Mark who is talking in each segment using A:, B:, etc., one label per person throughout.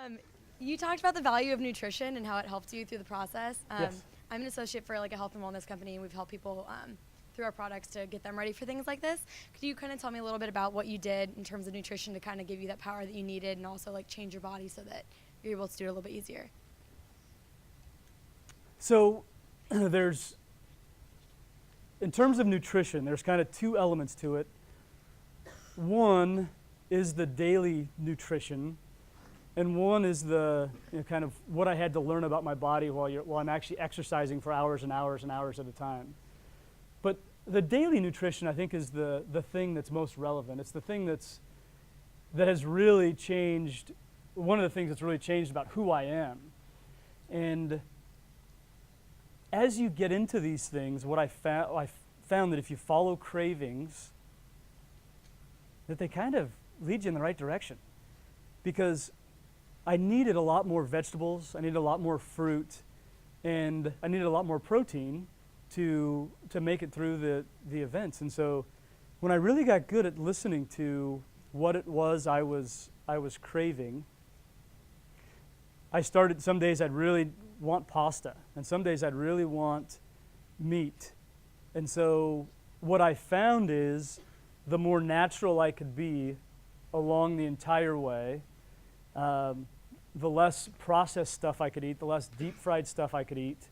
A: Um, you talked about the value of nutrition and how it helped you through the process.
B: Yes.
A: I'm an associate for like a health and wellness company, and we've helped people through our products to get them ready for things like this. Could you kind of tell me a little bit about what you did in terms of nutrition to kind of give you that power that you needed, and also like change your body so that you're able to do it a little bit easier?
B: So there's, in terms of nutrition, there's kind of two elements to it. One is the daily nutrition, and one is the kind of what I had to learn about my body while I'm actually exercising for hours and hours and hours at a time. But the daily nutrition, I think, is the thing that's most relevant. It's the thing that has really changed, one of the things that's really changed about who I am. And as you get into these things, what I found that if you follow cravings, that they kind of lead you in the right direction. Because I needed a lot more vegetables, I needed a lot more fruit, and I needed a lot more protein to make it through the events. And so when I really got good at listening to what it was I was craving, I started, some days I'd really want pasta, and some days I'd really want meat. And so what I found is the more natural I could be along the entire way, the less processed stuff I could eat, the less deep fried stuff I could eat,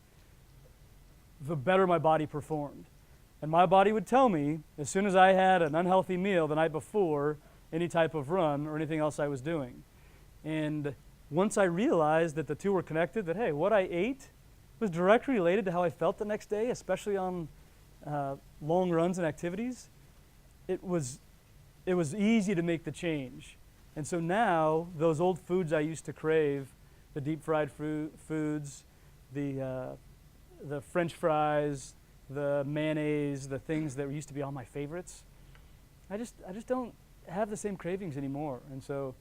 B: the better my body performed. And my body would tell me, as soon as I had an unhealthy meal the night before any type of run or anything else I was doing. And once I realized that the two were connected, that hey, what I ate was directly related to how I felt the next day, especially on long runs and activities, it was easy to make the change. And so now, those old foods I used to crave, the deep fried foods, the French fries, the mayonnaise, the things that used to be all my favorites, I just don't have the same cravings anymore. And so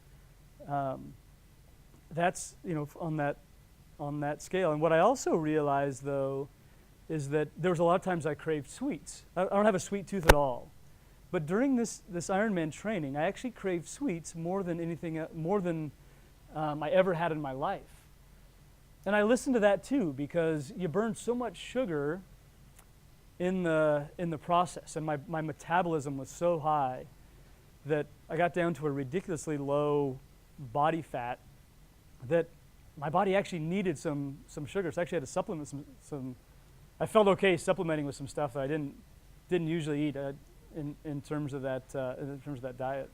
B: that's on that scale. And what I also realized though is that there was a lot of times I craved sweets. I don't have a sweet tooth at all. But during this Ironman training, I actually craved sweets more than anything, more than I ever had in my life. And I listened to that too, because you burn so much sugar in the process, and my metabolism was so high that I got down to a ridiculously low body fat that my body actually needed some sugar. So I actually had to supplement some. I felt okay supplementing with some stuff that I didn't usually eat. In terms of that diet.